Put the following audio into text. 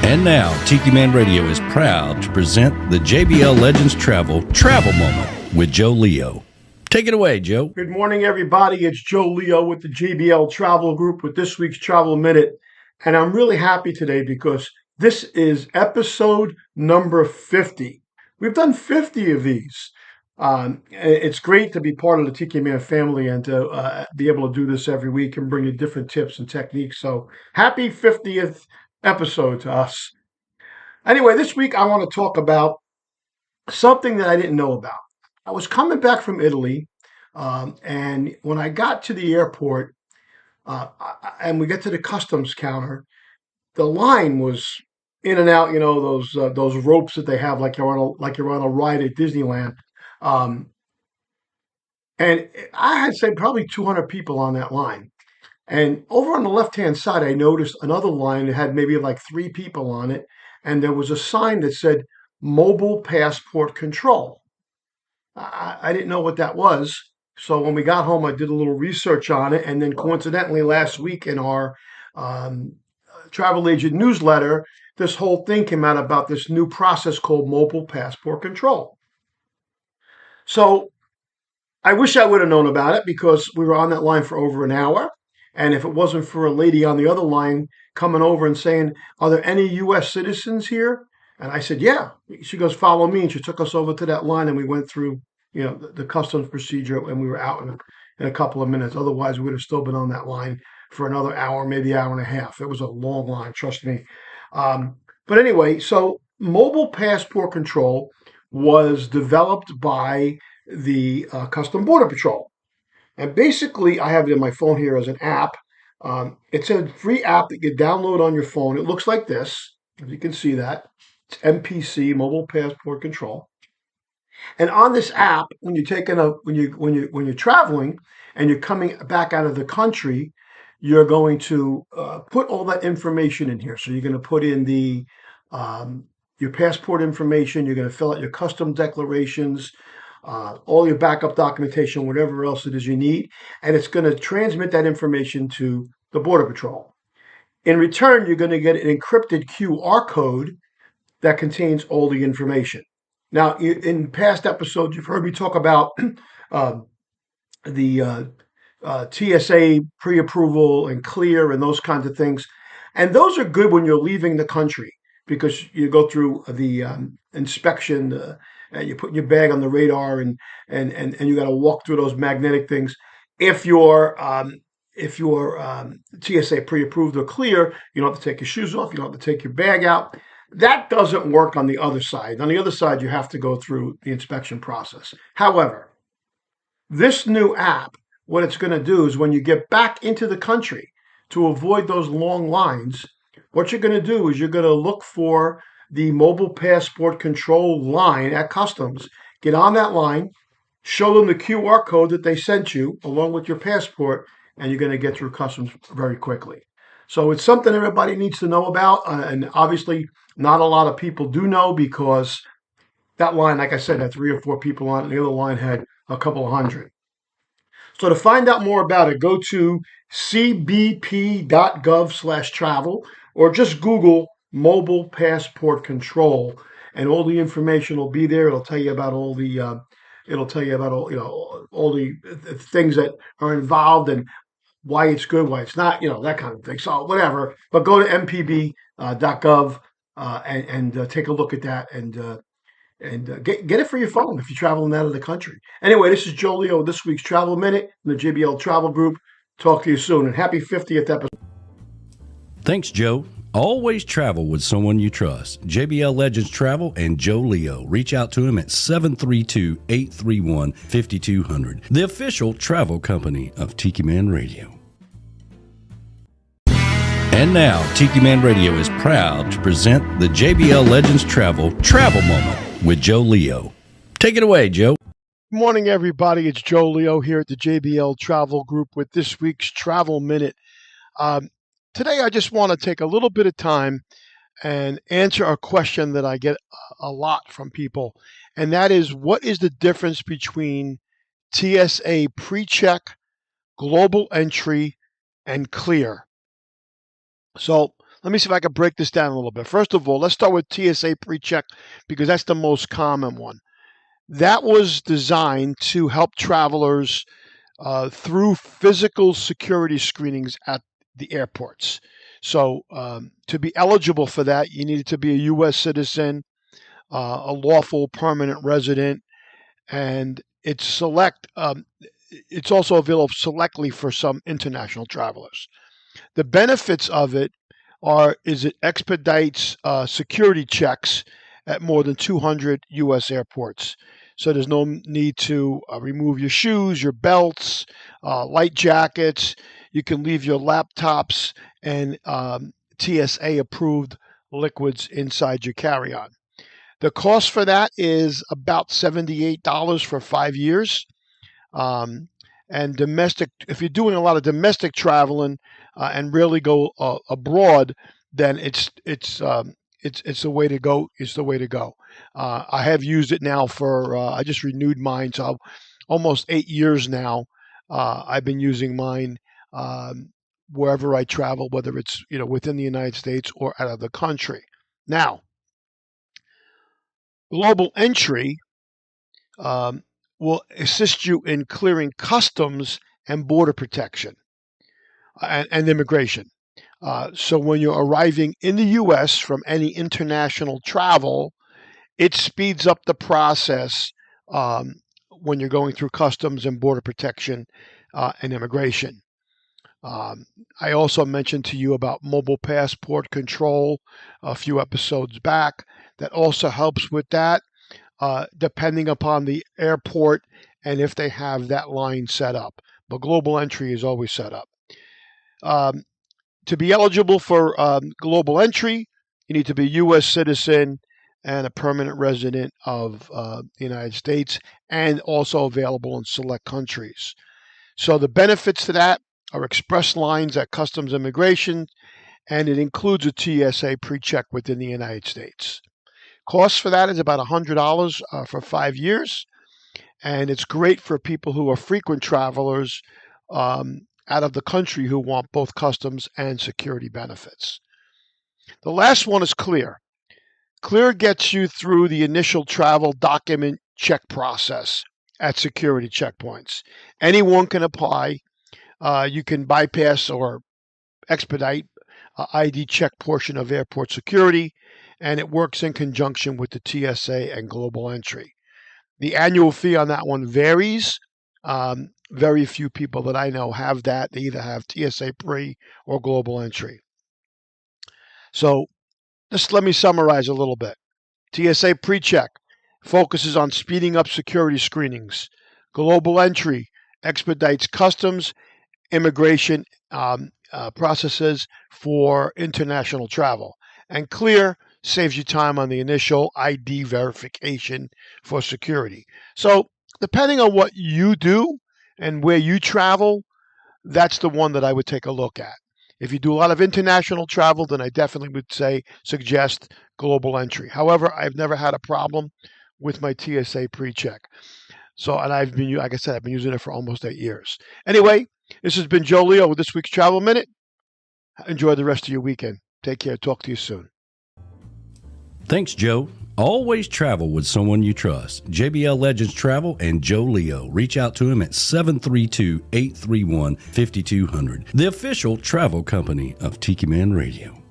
And now, Tiki Man Radio is proud to present the JBL Legends Travel Moment with Joe Leo. Take it away, Joe. Good morning, everybody. It's Joe Leo with the JBL Travel Group with this week's Travel Minute. And I'm really happy today because this is episode number 50. We've done 50 of these. It's great to be part of the Tiki Man family and to be able to do this every week and bring you different tips and techniques. So happy 50th episode to us. Anyway, this week I want to talk about something that I didn't know about. I was coming back from Italy, and when I got to the airport, and we get to the customs counter, the line was in and out. You know those ropes that they have, like you're on a ride at Disneyland. And I had say probably 200 people on that line. And over on the left-hand side, I noticed another line that had maybe like 3 people on it, and there was a sign that said "Mobile Passport Control." I didn't know what that was. So when we got home, I did a little research on it. And then coincidentally, last week in our travel agent newsletter, this whole thing came out about this new process called Mobile Passport Control. So I wish I would have known about it because we were on that line for over an hour. And if it wasn't for a lady on the other line coming over and saying, "Are there any U.S. citizens here?" And I said, "Yeah." She goes, "Follow me." And she took us over to that line and we went through, the customs procedure, and we were out in a couple of minutes. Otherwise, we would have still been on that line for another hour, maybe hour and a half. It was a long line, trust me. But anyway, so Mobile Passport Control was developed by the Custom Border Patrol. And basically, I have it in my phone here as an app. It's a free app that you download on your phone. It looks like this, if you can see that. It's MPC, Mobile Passport Control. And on this app, when you're traveling and you're coming back out of the country, you're going to put all that information in here. So you're going to put in your passport information. You're going to fill out your customs declarations, all your backup documentation, whatever else it is you need, and it's going to transmit that information to the Border Patrol. In return, you're going to get an encrypted QR code that contains all the information. Now, in past episodes, you've heard me talk about the TSA pre-approval and clear and those kinds of things. And those are good when you're leaving the country because you go through the inspection, and you put your bag on the radar and you got to walk through those magnetic things. If you're TSA pre-approved or clear, you don't have to take your shoes off. You don't have to take your bag out. That doesn't work on the other side. On the other side, you have to go through the inspection process. However, this new app, what it's going to do is when you get back into the country to avoid those long lines, what you're going to do is you're going to look for the Mobile Passport Control line at customs. Get on that line, show them the QR code that they sent you along with your passport, and you're going to get through customs very quickly. So it's something everybody needs to know about, and obviously not a lot of people do know because that line, like I said, had 3 or 4 people on it, and the other line had a couple of hundred. So to find out more about it, go to cbp.gov/travel or just Google Mobile Passport Control, and all the information will be there. It'll tell you about all the all the things that are involved and why it's good, why it's not, that kind of thing. So whatever, but go to mpb.gov and take a look at that and get it for your phone if you're traveling out of the country. Anyway, this is Joe Leo, this week's Travel Minute from the JBL Travel Group. Talk to you soon, and happy 50th episode. Thanks, Joe. Always travel with someone you trust. JBL Legends Travel and Joe Leo. Reach out to him at 732-831-5200, the official travel company of Tiki Man Radio. And now, Tiki Man Radio is proud to present the JBL Legends Travel Moment with Joe Leo. Take it away, Joe. Good morning, everybody. It's Joe Leo here at the JBL Travel Group with this week's Travel Minute. Today, I just want to take a little bit of time and answer a question that I get a lot from people, and that is, what is the difference between TSA Pre-Check, Global Entry, and Clear? So let me see if I can break this down a little bit. First of all, let's start with TSA Pre-Check because that's the most common one. That was designed to help travelers through physical security screenings at the airports. So to be eligible for that, you needed to be a U.S. citizen, a lawful permanent resident, and it's it's also available selectly for some international travelers. The benefits of it is it expedites security checks at more than 200 U.S. airports. So there's no need to remove your shoes, your belts, light jackets. You can leave your laptops and TSA approved liquids inside your carry-on. The cost for that is about $78 for 5 years. And domestic, if you're doing a lot of domestic traveling and rarely go abroad, then it's the way to go. It's the way to go. I have used it now for. I just renewed mine, so almost 8 years now. I've been using mine wherever I travel, whether it's within the United States or out of the country. Now, global entry will assist you in clearing customs and border protection and immigration. So when you're arriving in the U.S. from any international travel, it speeds up the process when you're going through customs and border protection and immigration. I also mentioned to you about mobile passport control a few episodes back. That also helps with that. Depending upon the airport and if they have that line set up. But global entry is always set up. To be eligible for global entry, you need to be a U.S. citizen and a permanent resident of the United States, and also available in select countries. So the benefits to that are express lines at Customs Immigration, and it includes a TSA Pre-Check within the United States. Cost for that is about $100 for 5 years, and it's great for people who are frequent travelers out of the country who want both customs and security benefits. The last one is Clear. Clear gets you through the initial travel document check process at security checkpoints. Anyone can apply. You can bypass or expedite ID check portion of airport security, and it works in conjunction with the TSA and global entry. The annual fee on that one varies. Very few people that I know have that. They either have TSA Pre or global entry. So just let me summarize a little bit. TSA Pre-Check focuses on speeding up security screenings. Global entry expedites customs, immigration processes for international travel. And Clear saves you time on the initial ID verification for security. So depending on what you do and where you travel, that's the one that I would take a look at. If you do a lot of international travel, then I definitely would suggest global entry. However, I've never had a problem with my TSA Pre-Check. So, and I've been, like I said, I've been using it for almost 8 years. Anyway, this has been Joe Leo with this week's Travel Minute. Enjoy the rest of your weekend. Take care. Talk to you soon. Thanks, Joe. Always travel with someone you trust. JBL Legends Travel and Joe Leo. Reach out to him at 732-831-5200. The official travel company of Tiki Man Radio.